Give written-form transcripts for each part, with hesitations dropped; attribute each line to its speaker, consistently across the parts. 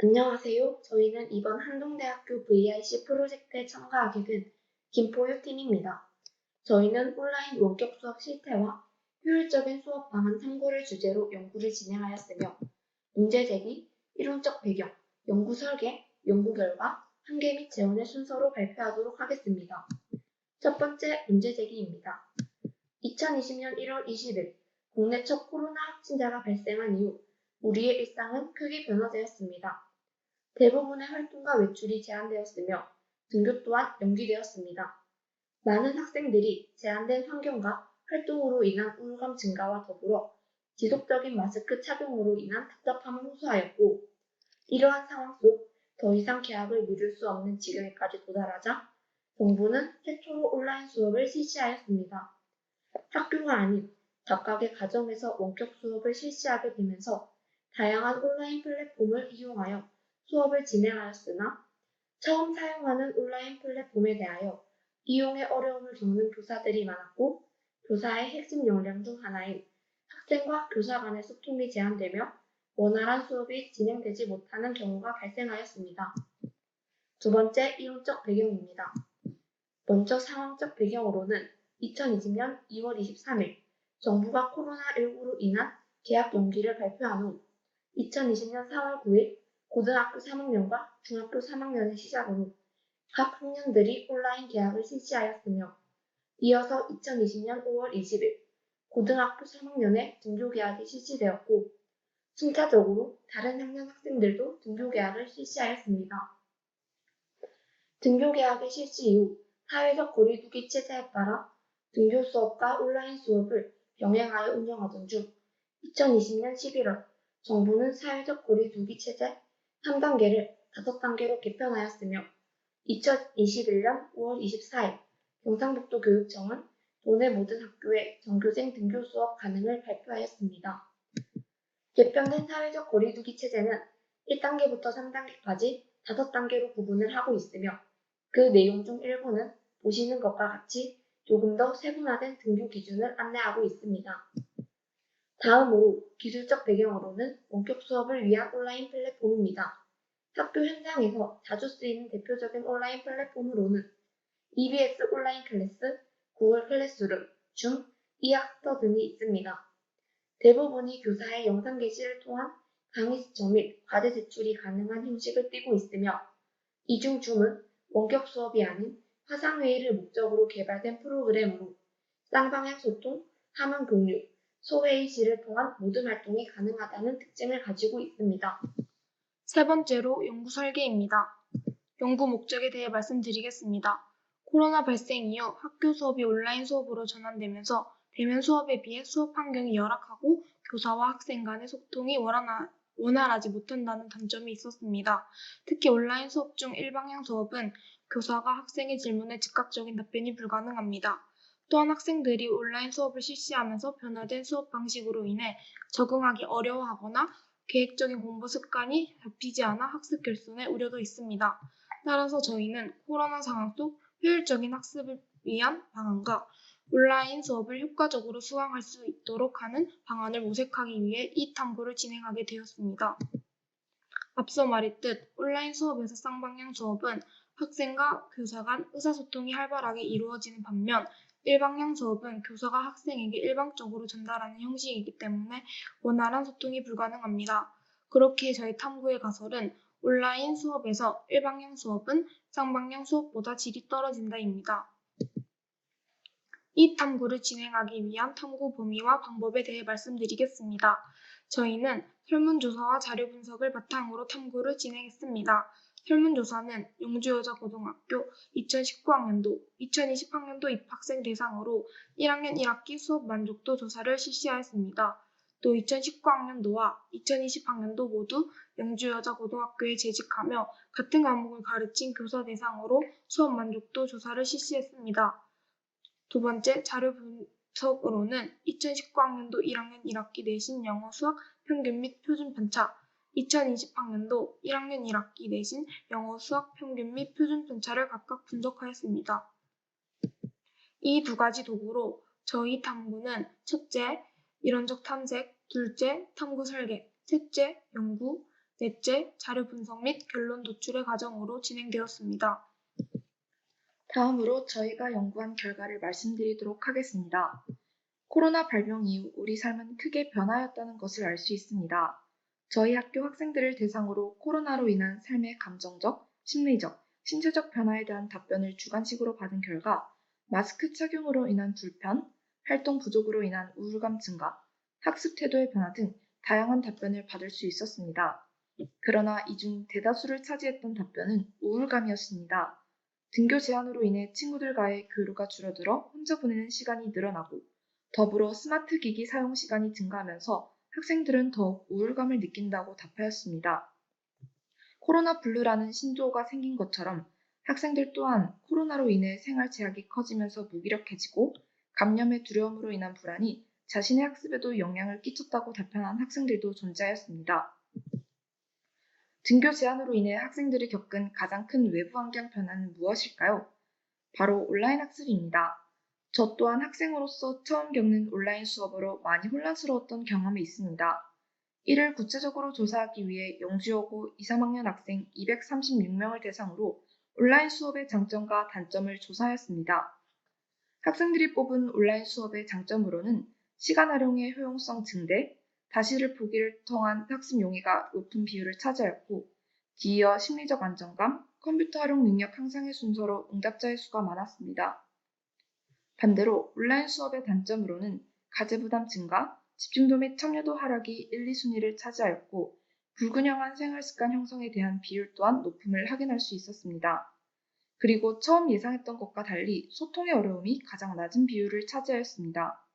Speaker 1: 안녕하세요. 저희는 이번 한동대학교 VIC 프로젝트에 참가하게 된 김포유 팀입니다. 저희는 온라인 원격 수업 실태와 효율적인 수업 방안 탐구를 주제로 연구를 진행하였으며 문제 제기, 이론적 배경, 연구 설계, 연구 결과, 한계 및 재원의 순서로 발표하도록 하겠습니다. 첫 번째 문제 제기입니다. 2020년 1월 20일 국내 첫 코로나 확진자가 발생한 이후 우리의 일상은 크게 변화되었습니다. 대부분의 활동과 외출이 제한되었으며 등교 또한 연기되었습니다. 많은 학생들이 제한된 환경과 활동으로 인한 우울감 증가와 더불어 지속적인 마스크 착용으로 인한 답답함을 호소하였고, 이러한 상황 속 더 이상 개학을 미룰 수 없는 지경에까지 도달하자 정부는 최초로 온라인 수업을 실시하였습니다. 학교가 아닌 각각의 가정에서 원격 수업을 실시하게 되면서 다양한 온라인 플랫폼을 이용하여 수업을 진행하였으나 처음 사용하는 온라인 플랫폼에 대하여 이용에 어려움을 겪는 교사들이 많았고, 교사의 핵심 역량 중 하나인 학생과 교사 간의 소통이 제한되며 원활한 수업이 진행되지 못하는 경우가 발생하였습니다. 두 번째, 이론적 배경입니다. 먼저 상황적 배경으로는 2020년 2월 23일 정부가 코로나19로 인한 개학 연기를 발표한 후 2020년 4월 9일 고등학교 3학년과 중학교 3학년의 시작은 후 각 학년들이 온라인 개학을 실시하였으며, 이어서 2020년 5월 20일 고등학교 3학년의 등교 개학이 실시되었고, 순차적으로 다른 학년 학생들도 등교 개학을 실시하였습니다. 등교 개학의 실시 이후 사회적 거리두기 체제에 따라 등교 수업과 온라인 수업을 병행하여 운영하던 중 2020년 11월 정부는 사회적 거리두기 체제 3단계를 5단계로 개편하였으며 2021년 5월 24일 경상북도 교육청은 도내 모든 학교에 전교생 등교 수업 가능을 발표하였습니다. 개편된 사회적 거리두기 체제는 1단계부터 3단계까지 5단계로 구분을 하고 있으며, 그 내용 중 일부는 보시는 것과 같이 조금 더 세분화된 등교 기준을 안내하고 있습니다. 다음으로 기술적 배경으로는 원격 수업을 위한 온라인 플랫폼입니다. 학교 현장에서 자주 쓰이는 대표적인 온라인 플랫폼으로는 EBS 온라인 클래스, 구글 클래스룸, 줌, 이학스터 등이 있습니다. 대부분이 교사의 영상 게시를 통한 강의 시청 및 과제 제출이 가능한 형식을 띠고 있으며, 이 중 줌은 원격 수업이 아닌 화상회의를 목적으로 개발된 프로그램으로 쌍방향 소통, 화면 공유, 소회의 시를 통한 모든 활동이 가능하다는 특징을 가지고 있습니다.
Speaker 2: 세 번째로 연구 설계입니다. 연구 목적에 대해 말씀드리겠습니다. 코로나 발생 이후 학교 수업이 온라인 수업으로 전환되면서 대면 수업에 비해 수업 환경이 열악하고 교사와 학생 간의 소통이 원활하지 못한다는 단점이 있었습니다. 특히 온라인 수업 중 일방향 수업은 교사가 학생의 질문에 즉각적인 답변이 불가능합니다. 또한 학생들이 온라인 수업을 실시하면서 변화된 수업 방식으로 인해 적응하기 어려워하거나 계획적인 공부 습관이 잡히지 않아 학습 결손의 우려도 있습니다. 따라서 저희는 코로나 상황 속 효율적인 학습을 위한 방안과 온라인 수업을 효과적으로 수강할 수 있도록 하는 방안을 모색하기 위해 이 탐구를 진행하게 되었습니다. 앞서 말했듯 온라인 수업에서 쌍방향 수업은 학생과 교사 간 의사소통이 활발하게 이루어지는 반면, 일방향 수업은 교사가 학생에게 일방적으로 전달하는 형식이기 때문에 원활한 소통이 불가능합니다. 그렇게 저희 탐구의 가설은 온라인 수업에서 일방향 수업은 쌍방향 수업보다 질이 떨어진다입니다. 이 탐구를 진행하기 위한 탐구 범위와 방법에 대해 말씀드리겠습니다. 저희는 설문조사와 자료 분석을 바탕으로 탐구를 진행했습니다. 설문조사는 영주여자고등학교 2019학년도, 2020학년도 입학생 대상으로 1학년 1학기 수업 만족도 조사를 실시하였습니다. 또 2019학년도와 2020학년도 모두 영주여자고등학교에 재직하며 같은 과목을 가르친 교사 대상으로 수업 만족도 조사를 실시했습니다. 두 번째, 자료 분석으로는 2019학년도 1학년 1학기 내신 영어 수학 평균 및 표준 편차, 2020학년도 1학년 1학기 내신 영어 수학 평균 및 표준 편차를 각각 분석하였습니다. 이 두 가지 도구로 저희 탐구는 첫째, 이론적 탐색, 둘째, 탐구 설계, 셋째, 연구, 넷째, 자료 분석 및 결론 도출의 과정으로 진행되었습니다.
Speaker 3: 다음으로 저희가 연구한 결과를 말씀드리도록 하겠습니다. 코로나 발병 이후 우리 삶은 크게 변화했다는 것을 알 수 있습니다. 저희 학교 학생들을 대상으로 코로나로 인한 삶의 감정적, 심리적, 신체적 변화에 대한 답변을 주관식으로 받은 결과 마스크 착용으로 인한 불편, 활동 부족으로 인한 우울감 증가, 학습 태도의 변화 등 다양한 답변을 받을 수 있었습니다. 그러나 이 중 대다수를 차지했던 답변은 우울감이었습니다. 등교 제한으로 인해 친구들과의 교류가 줄어들어 혼자 보내는 시간이 늘어나고 더불어 스마트 기기 사용 시간이 증가하면서 학생들은 더욱 우울감을 느낀다고 답하였습니다. 코로나 블루라는 신조어가 생긴 것처럼 학생들 또한 코로나로 인해 생활 제약이 커지면서 무기력해지고 감염의 두려움으로 인한 불안이 자신의 학습에도 영향을 끼쳤다고 답변한 학생들도 존재하였습니다. 등교 제한으로 인해 학생들이 겪은 가장 큰 외부 환경 변화는 무엇일까요? 바로 온라인 학습입니다. 저 또한 학생으로서 처음 겪는 온라인 수업으로 많이 혼란스러웠던 경험이 있습니다. 이를 구체적으로 조사하기 위해 영주여고 2, 3학년 학생 236명을 대상으로 온라인 수업의 장점과 단점을 조사하였습니다. 학생들이 뽑은 온라인 수업의 장점으로는 시간 활용의 효용성 증대, 다시를 보기를 통한 학습 용이가 높은 비율을 차지하였고, 뒤이어 심리적 안정감, 컴퓨터 활용 능력 향상의 순서로 응답자의 수가 많았습니다. 반대로 온라인 수업의 단점으로는 과제 부담 증가, 집중도 및 참여도 하락이 1, 2순위를 차지하였고, 불균형한 생활 습관 형성에 대한 비율 또한 높음을 확인할 수 있었습니다. 그리고 처음 예상했던 것과 달리 소통의 어려움이 가장 낮은 비율을 차지하였습니다.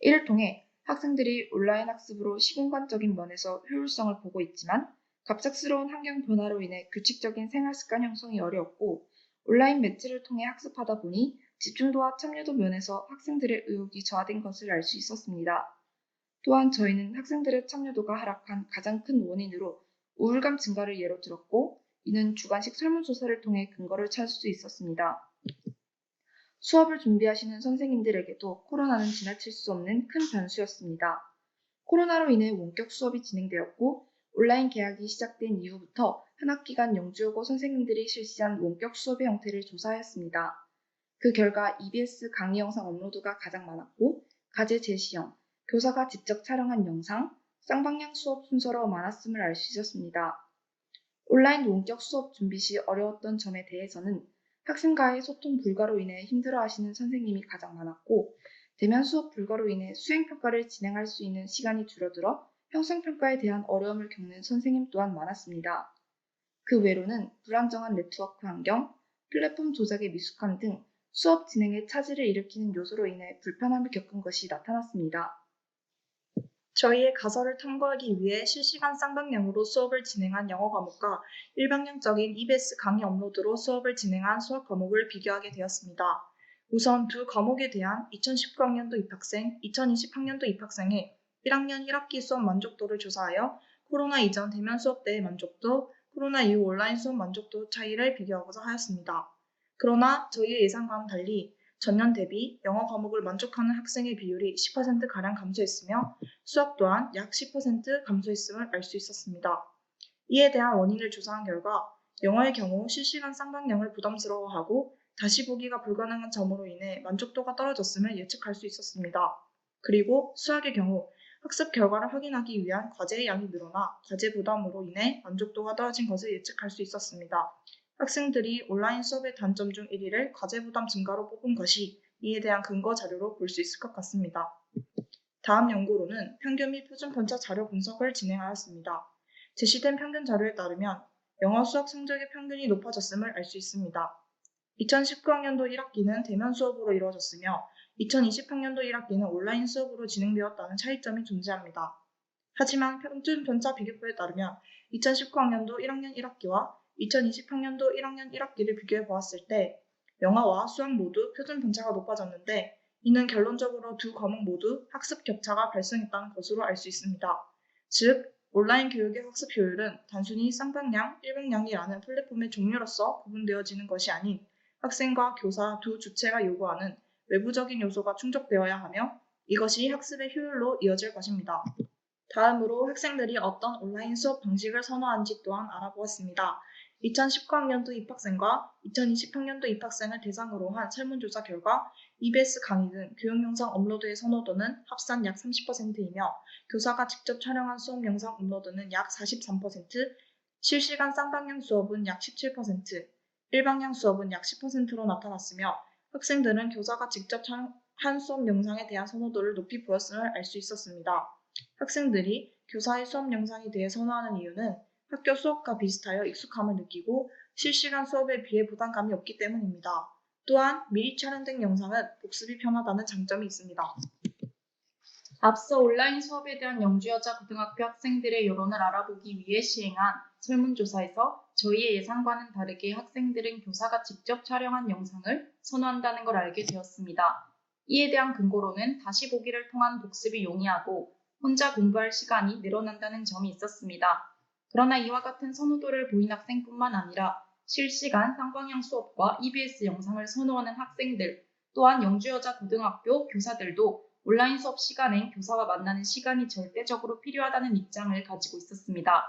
Speaker 3: 이를 통해 학생들이 온라인 학습으로 시공간적인 면에서 효율성을 보고 있지만 갑작스러운 환경 변화로 인해 규칙적인 생활 습관 형성이 어려웠고 온라인 매체를 통해 학습하다 보니 집중도와 참여도 면에서 학생들의 의욕이 저하된 것을 알 수 있었습니다. 또한 저희는 학생들의 참여도가 하락한 가장 큰 원인으로 우울감 증가를 예로 들었고 이는 주관식 설문조사를 통해 근거를 찾을 수 있었습니다. 수업을 준비하시는 선생님들에게도 코로나는 지나칠 수 없는 큰 변수였습니다. 코로나로 인해 원격 수업이 진행되었고 온라인 개학이 시작된 이후부터 한 학기간 영주여고 선생님들이 실시한 원격 수업의 형태를 조사하였습니다. 그 결과 EBS 강의 영상 업로드가 가장 많았고 과제 제시형, 교사가 직접 촬영한 영상, 쌍방향 수업 순서로 많았음을 알 수 있었습니다. 온라인 원격 수업 준비 시 어려웠던 점에 대해서는 학생과의 소통 불가로 인해 힘들어하시는 선생님이 가장 많았고 대면 수업 불가로 인해 수행평가를 진행할 수 있는 시간이 줄어들어 형성평가에 대한 어려움을 겪는 선생님 또한 많았습니다. 그 외로는 불안정한 네트워크 환경, 플랫폼 조작의 미숙함 등 수업 진행에 차질을 일으키는 요소로 인해 불편함을 겪은 것이 나타났습니다.
Speaker 4: 저희의 가설을 탐구하기 위해 실시간 쌍방향으로 수업을 진행한 영어 과목과 일방향적인 EBS 강의 업로드로 수업을 진행한 수학 과목을 비교하게 되었습니다. 우선 두 과목에 대한 2019학년도 입학생, 2020학년도 입학생의 1학년 1학기 수업 만족도를 조사하여 코로나 이전 대면 수업 때의 만족도, 코로나 이후 온라인 수업 만족도 차이를 비교하고자 하였습니다. 그러나 저희의 예상과는 달리 전년 대비 영어 과목을 만족하는 학생의 비율이 10%가량 감소했으며 수학 또한 약 10% 감소했음을 알 수 있었습니다. 이에 대한 원인을 조사한 결과 영어의 경우 실시간 쌍방향을 부담스러워하고 다시 보기가 불가능한 점으로 인해 만족도가 떨어졌음을 예측할 수 있었습니다. 그리고 수학의 경우 학습 결과를 확인하기 위한 과제의 양이 늘어나 과제 부담으로 인해 만족도가 떨어진 것을 예측할 수 있었습니다. 학생들이 온라인 수업의 단점 중 1위를 과제 부담 증가로 뽑은 것이 이에 대한 근거 자료로 볼 수 있을 것 같습니다. 다음 연구로는 평균 및 표준 편차 자료 분석을 진행하였습니다. 제시된 평균 자료에 따르면 영어 수학 성적의 평균이 높아졌음을 알 수 있습니다. 2019학년도 1학기는 대면 수업으로 이루어졌으며 2020학년도 1학기는 온라인 수업으로 진행되었다는 차이점이 존재합니다. 하지만 평균 편차 비교표에 따르면 2019학년도 1학년 1학기와 2020학년도 1학년 1학기를 비교해 보았을 때 영어와 수학 모두 표준 편차가 높아졌는데 이는 결론적으로 두 과목 모두 학습 격차가 발생했다는 것으로 알 수 있습니다. 즉, 온라인 교육의 학습 효율은 단순히 쌍방향, 일방향이라는 플랫폼의 종류로서 구분되어지는 것이 아닌 학생과 교사 두 주체가 요구하는 외부적인 요소가 충족되어야 하며 이것이 학습의 효율로 이어질 것입니다. 다음으로 학생들이 어떤 온라인 수업 방식을 선호하는지 또한 알아보았습니다. 2019학년도 입학생과 2020학년도 입학생을 대상으로 한 설문조사 결과 EBS 강의 등 교육 영상 업로드의 선호도는 합산 약 30%이며 교사가 직접 촬영한 수업 영상 업로드는 약 43%, 실시간 쌍방향 수업은 약 17%, 일방향 수업은 약 10%로 나타났으며 학생들은 교사가 직접 촬영한 수업 영상에 대한 선호도를 높이 보였음을 알 수 있었습니다. 학생들이 교사의 수업 영상에 대해 선호하는 이유는 학교 수업과 비슷하여 익숙함을 느끼고 실시간 수업에 비해 부담감이 없기 때문입니다. 또한 미리 촬영된 영상은 복습이 편하다는 장점이 있습니다.
Speaker 5: 앞서 온라인 수업에 대한 영주여자고등학교 학생들의 여론을 알아보기 위해 시행한 설문조사에서 저희의 예상과는 다르게 학생들은 교사가 직접 촬영한 영상을 선호한다는 걸 알게 되었습니다. 이에 대한 근거로는 다시 보기를 통한 복습이 용이하고 혼자 공부할 시간이 늘어난다는 점이 있었습니다. 그러나 이와 같은 선호도를 보인 학생뿐만 아니라 실시간 쌍방향 수업과 EBS 영상을 선호하는 학생들, 또한 영주여자고등학교 교사들도 온라인 수업 시간엔 교사와 만나는 시간이 절대적으로 필요하다는 입장을 가지고 있었습니다.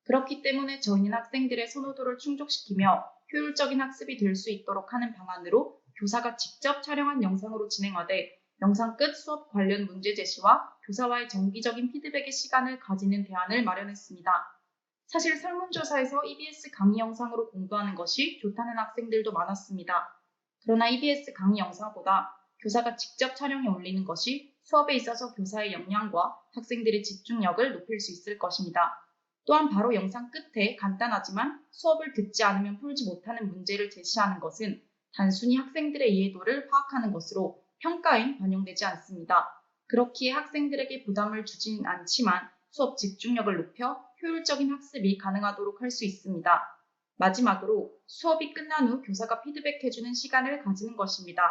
Speaker 5: 그렇기 때문에 저희는 학생들의 선호도를 충족시키며 효율적인 학습이 될 수 있도록 하는 방안으로 교사가 직접 촬영한 영상으로 진행하되 영상 끝 수업 관련 문제 제시와 교사와의 정기적인 피드백의 시간을 가지는 대안을 마련했습니다. 사실 설문조사에서 EBS 강의 영상으로 공부하는 것이 좋다는 학생들도 많았습니다. 그러나 EBS 강의 영상보다 교사가 직접 촬영해 올리는 것이 수업에 있어서 교사의 역량과 학생들의 집중력을 높일 수 있을 것입니다. 또한 바로 영상 끝에 간단하지만 수업을 듣지 않으면 풀지 못하는 문제를 제시하는 것은 단순히 학생들의 이해도를 파악하는 것으로 평가엔 반영되지 않습니다. 그렇기에 학생들에게 부담을 주지는 않지만 수업 집중력을 높여 효율적인 학습이 가능하도록 할 수 있습니다. 마지막으로 수업이 끝난 후 교사가 피드백해주는 시간을 가지는 것입니다.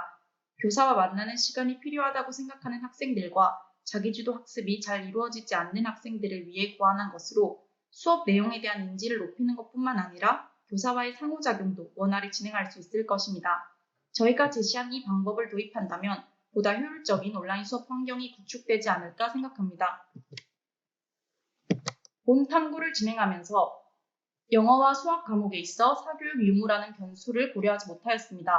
Speaker 5: 교사와 만나는 시간이 필요하다고 생각하는 학생들과 자기주도 학습이 잘 이루어지지 않는 학생들을 위해 고안한 것으로 수업 내용에 대한 인지를 높이는 것뿐만 아니라 교사와의 상호작용도 원활히 진행할 수 있을 것입니다. 저희가 제시한 이 방법을 도입한다면 보다 효율적인 온라인 수업 환경이 구축되지 않을까 생각합니다. 본 탐구를 진행하면서 영어와 수학 과목에 있어 사교육 유무라는 변수를 고려하지 못하였습니다.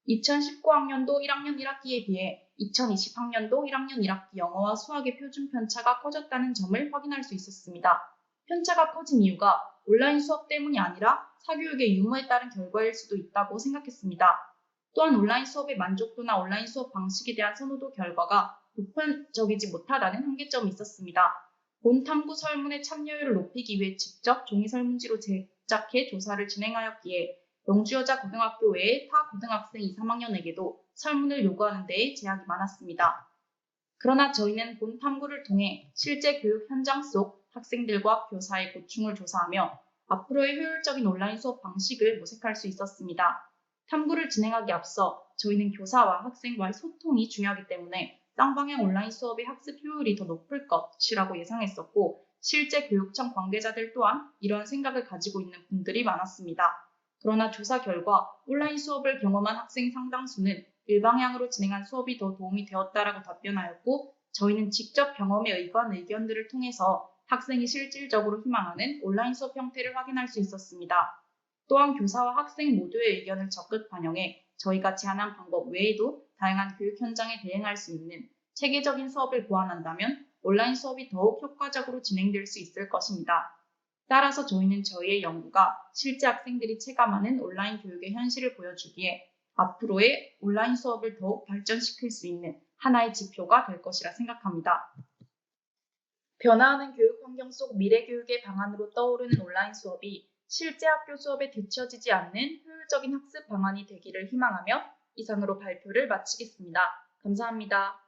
Speaker 5: 2019학년도 1학년 1학기에 비해 2020학년도 1학년 1학기 영어와 수학의 표준 편차가 커졌다는 점을 확인할 수 있었습니다. 편차가 커진 이유가 온라인 수업 때문이 아니라 사교육의 유무에 따른 결과일 수도 있다고 생각했습니다. 또한 온라인 수업의 만족도나 온라인 수업 방식에 대한 선호도 결과가 보편적이지 못하다는 한계점이 있었습니다. 본 탐구 설문의 참여율을 높이기 위해 직접 종이 설문지로 제작해 조사를 진행하였기에 영주여자고등학교 외의 타 고등학생 2, 3학년에게도 설문을 요구하는 데에 제약이 많았습니다. 그러나 저희는 본 탐구를 통해 실제 교육 현장 속 학생들과 교사의 고충을 조사하며 앞으로의 효율적인 온라인 수업 방식을 모색할 수 있었습니다. 탐구를 진행하기 앞서 저희는 교사와 학생과의 소통이 중요하기 때문에 쌍방향 온라인 수업의 학습 효율이 더 높을 것이라고 예상했었고 실제 교육청 관계자들 또한 이런 생각을 가지고 있는 분들이 많았습니다. 그러나 조사 결과 온라인 수업을 경험한 학생 상당수는 일방향으로 진행한 수업이 더 도움이 되었다라고 답변하였고 저희는 직접 경험에 의거한 의견들을 통해서 학생이 실질적으로 희망하는 온라인 수업 형태를 확인할 수 있었습니다. 또한 교사와 학생 모두의 의견을 적극 반영해 저희가 제안한 방법 외에도 다양한 교육 현장에 대응할 수 있는 체계적인 수업을 고안한다면 온라인 수업이 더욱 효과적으로 진행될 수 있을 것입니다. 따라서 저희는 저희의 연구가 실제 학생들이 체감하는 온라인 교육의 현실을 보여주기에 앞으로의 온라인 수업을 더욱 발전시킬 수 있는 하나의 지표가 될 것이라 생각합니다. 변화하는 교육 환경 속 미래 교육의 방안으로 떠오르는 온라인 수업이 실제 학교 수업에 뒤처지지 않는 효율적인 학습 방안이 되기를 희망하며 이상으로 발표를 마치겠습니다. 감사합니다.